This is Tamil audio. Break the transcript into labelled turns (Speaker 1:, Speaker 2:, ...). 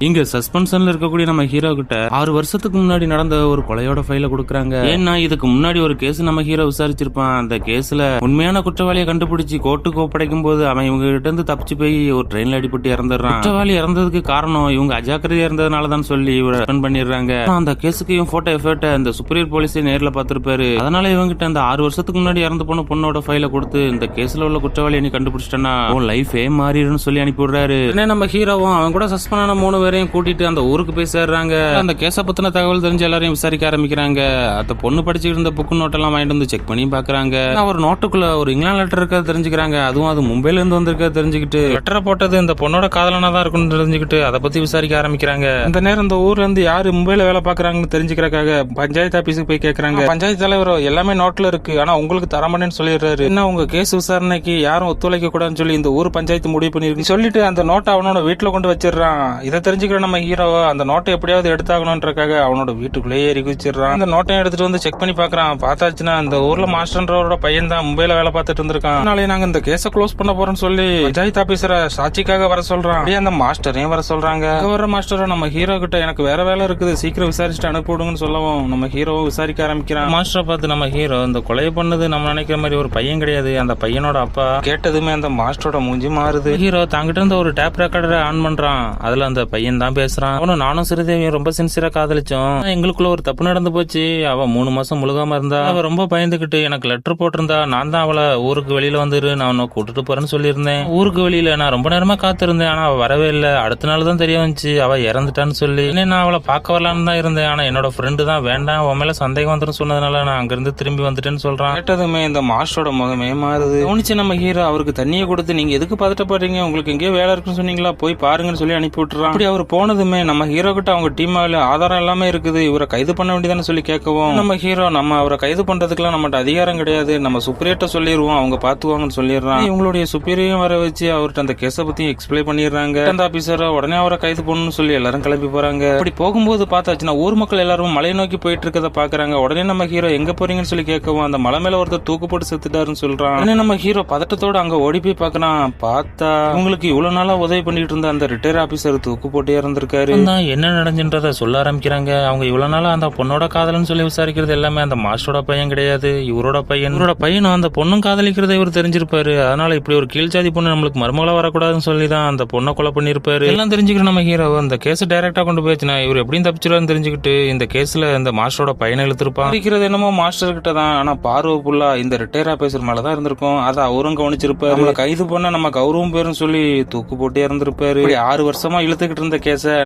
Speaker 1: இங்க சஸ்பென்ஷன்ல இருக்கக்கூடிய நம்ம ஹீரோ கிட்ட 6 வருஷத்துக்கு முன்னாடி நடந்த ஒரு கொலையோட ஃபைல கொடுக்குறாங்க. ஏன்னா இதுக்கு முன்னாடி ஒரு கேஸ் நம்ம ஹீரோ விசாரிச்சிருப்பான். அந்த கேஸ்ல உண்மையான குற்றவாளியை கண்டுபிடிச்சு கோர்ட்டுக்கு ஒப்படைக்கும் போது அவன் இவங்க கிட்ட இருந்து தப்பிச்சு போய் ஒரு ட்ரெயின்ல அடிபட்டு இறந்துடுறான். குற்றவாளி இறந்ததுக்கு காரணம் இவங்க அஜாக்கிரதையா இருந்ததுனாலதான் சொல்லி இவரை சஸ்பெண்ட் பண்ணிடுறாங்க. அந்த கேஸுக்கு இவன் போட்டோ எஃபர்ட் அந்த சுப்ரியர் போலீஸே நேர்ல பாத்திருப்பாரு. அதனால இவங்க கிட்ட அந்த 6 வருஷத்துக்கு முன்னாடி இறந்து போன பொண்ணோட ஃபைல கொடுத்து இந்த கேஸ்ல உள்ள குற்றவாளியை நீ கண்டுபிடிச்சிட்டனா உன் லைஃபே மாறிடுன்னு சொல்லி அனுப்பி விடுறாரு. நம்ம ஹீரோவும் அவன் கூட சஸ்பெண்ட் ஆன 3 பேரையும் கூட்டிட்டு அந்த ஊருக்கு போய் சேர்றாங்க. அந்த கேஸ பத்தின தகவல் தெரிஞ்ச எல்லாரையும் விசாரிக்க ஆரம்பிக்கிறாங்க. அந்த பொண்ணு படிச்சுட்டு இருந்த புக்கு நோட்டெல்லாம் வாங்கிட்டு வந்து செக் பண்ணி பாக்குறாங்க. ஒரு நோட்டுக்குள்ள ஒரு இங்கிலாந்து லெட்டர் இருக்க தெரிஞ்சுக்கிறாங்க. அதுவும் அது மும்பைல இருந்து வந்திருக்க தெரிஞ்சுக்கிட்டு லெட்டரை போட்டது இந்த பொண்ணோட காதலனா தான் இருக்குன்னு தெரிஞ்சுக்கிட்டு அதை பத்தி விசாரிக்க ஆரம்பிக்கிறாங்க. இந்த நேரம் இந்த ஊர்ல இருந்து யாரு மும்பைல வேலை பாக்குறாங்கன்னு தெரிஞ்சுக்கிறக்காக பஞ்சாயத்து ஆபீஸுக்கு போய் கேக்குறாங்க. பஞ்சாயத்து தலைவர் எல்லாமே நோட்ல இருக்கு, ஆனா உங்களுக்கு தரமாட்டேன்னு சொல்லிடுறாரு. என்ன உங்க கேஸ் விசாரணைக்கு யாரும் ஒத்துழைக்க கூடாதுன்னு சொல்லி இந்த ஊர் பஞ்சாயத்து முடிவு பண்ணிருக்கு சொல்லிட்டு அந்த நோட்டை அவனோட வீட்டுல கொண்டு வச்சிடறான். இதை தெரிஞ்சுக்கிற நம்ம ஹீரோ அந்த நோட்டை எப்படியாவது எடுத்தாகணும்ன்றக்காக அவனோட வீட்டுக்குள்ளேயே ஏறி குதிச்சிடறான். அந்த நோட்டை எடுத்துட்டு வந்து செக் பண்ணி பாக்குறான். பார்த்தாச்சுன்னா அந்த ஊர்ல மாஸ்டர்ன்றவரோட பையன் தான் மும்பைல வேலை பார்த்துட்டு இருந்திருக்கான். அதனால நாங்க இந்த கேஸ க்ளோஸ் பண்ண போறோம்னு சொல்லி பஞ்சாயத்து ஆபீசரை சாட்சிக்காக வர சொல்றான். அப்படியே அந்த மாஸ்டரையும் வர சொல்றாங்க. வர மாஸ்டர் நம்ம ஹீரோ கிட்ட எனக்கு வேற வேலை இருக்குது, சீக்கிரம் விசாரிச்சுட்டு அனுப்பிவிடுங்கன்னு சொல்லவும் நம்ம ஹீரோவும் விசாரிக்க ஆரம்பிக்கிறான். மாஸ்டரை பார்த்து நம்ம ஹீரோ இந்த கொலையை பண்ணது நம்ம நினைக்கிற மாதிரி ஒரு பையன் கிடையாது, அந்த பையனோட அப்பா. கேட்டதுமே அந்த மாஸ்டரோட மூஞ்சி மாறுது. ஹீரோ தாங்கிட்ட இருந்த ஒரு டேப் ரெக்கார்டரை ஆன் பண்றான். அதுல அந்த பையன் தான் பேசுறான். அவனும் நானும் சிறுதேவியும் ரொம்ப சின்சியரா காதலிச்சோம். எங்களுக்குள்ள ஒரு தப்பு நடந்து போச்சு. அவ 3 மாசம் முழுகாம இருந்தா. அவ ரொம்ப பயந்துகிட்டு எனக்கு லெட்டர் போட்டிருந்தா. நான் தான் அவளை ஊருக்கு வெளியில வந்துரு நான் உன்னை கூட்டிட்டு போறேன்னு சொல்லியிருந்தேன். ஊருக்கு வெளியில நான் ரொம்ப நேரமா காத்திருந்தேன், ஆனா அவ வரவே இல்ல. அடுத்த நாள் தான் தெரிய வந்துச்சு அவ இறந்துட்டான்னு சொல்லி. நான் அவளை பார்க்க வரலான்னு தான் இருந்தேன், ஆனா என்னோட ஃப்ரெண்டு தான் வேண்டாம் உன் மேல சந்தேகம் வந்துடும் சொன்னதுனால நான் அங்கிருந்து திரும்பி வந்துட்டேன்னு சொல்றான். கேட்டதுமே இந்த மாஸ்டரோட முகமே மாறுது. கவனிச்சு நம்ம ஹீரோ அவருக்கு தண்ணியை கொடுத்து நீங்க எதுக்கு பதட்டப்படுறீங்க, உங்களுக்கு எங்கேயோ வேலை இருக்குன்னு சொன்னீங்களா, போய் பாருங்கன்னு சொல்லி அனுப்பி விட்டுறான். அப்படி அவர் போனதுமே நம்ம ஹீரோ கிட்ட அவங்க டீமால ஆதாரம் எல்லாமே இருக்குது, இவரை கைது பண்ண வேண்டியதான்னு சொல்லி கேட்கவும் நம்ம ஹீரோ நம்ம அவரை கைது பண்றதுக்குலாம் நம்மகிட்ட அதிகாரம் கிடையாது, நம்ம சுப்ரியர்ட்ட சொல்லிடுவோம் அவங்க பாத்துவாங்கன்னு சொல்லிடுறான். இவங்களுடைய சுப்பீரியரையும் வர வச்சு அவர்கிட்ட அந்த கேஸ பத்தி எக்ஸ்பிளைன் பண்ணிடுறாங்க. அந்த ஆபீசர் உடனே அவரை கைது பண்ணணும்னு சொல்லி எல்லாரும் கிளம்பி போறாங்க. அப்படி போகும்போது பார்த்தாச்சுன்னா ஊர் மக்கள் எல்லாரும் மலை நோக்கி போயிட்டு இருக்கத பாக்குறாங்க. உடனே நம்ம ஹீரோ எங்க போறீங்கன்னு சொல்லி கேட்கவும் அந்த மலை மேல ஒருத்தர் தூக்கு போட்டு செத்துட்டாருன்னு சொல்றான். உடனே நம்ம ஹீரோ பதட்டத்தோட அங்க ஓடி போய் பாக்குறான். பார்த்தா உங்களுக்கு இவ்வளவு நாளா உதவி பண்ணிட்டு இருந்த அந்த ரிட்டையர் ஆபீசர் தூக்கு போட்டே இருந்திருக்காரு. என்ன நடந்துன்றத சொல்ல ஆரம்பிக்கிறாங்க. அவங்க இவ்வளவு நாளா அந்த பொண்ணோட காதல்னு சொல்லி விசாரிக்கிறது எல்லாமே அந்த மாஸ்டரோட பையன் கிடையாது, இவரோட பையன். இவரோட பையனும் அந்த பொண்ணும் காதலிக்கிறத இவர் தெரிஞ்சிருப்பாரு. அதனால இப்படி ஒரு கீழ்ஜாதி பொண்ணு நம்மளுக்கு மருமகளா வரக்கூடாதுன்னு சொல்லிதான் அந்த பொண்ணை கொலை பண்ணிருப்பாரு. எல்லாம் தெரிஞ்சுக்கிட்டு நம்ம ஹீரோ அந்த கேஸ் டைரக்டா கொண்டு போயிடுச்சுன்னா இவர் எப்படியும் தப்பிச்சிருவான்னு தெரிஞ்சுக்கிட்டு இந்த கேஸ்ல இந்த மாஸ்டரோட பையனை இழுத்துருப்பான். இருக்கிறது என்னமோ மாஸ்டர் கிட்ட தான், ஆனா பார்வை புல்லா இந்த ரிட்டையர் ஆபீசர் மேலதான் இருந்திருக்கும். அதை அவரும் கவனிச்சிருப்பாரு. நம்மள கைது பண்ண நம்ம கௌரவம் பேரும் சொல்லி தூக்கு போட்டே இருந்திருப்பாரு. 6 வருஷமா இழுத்துக்கிட்டு இருந்த கேஸ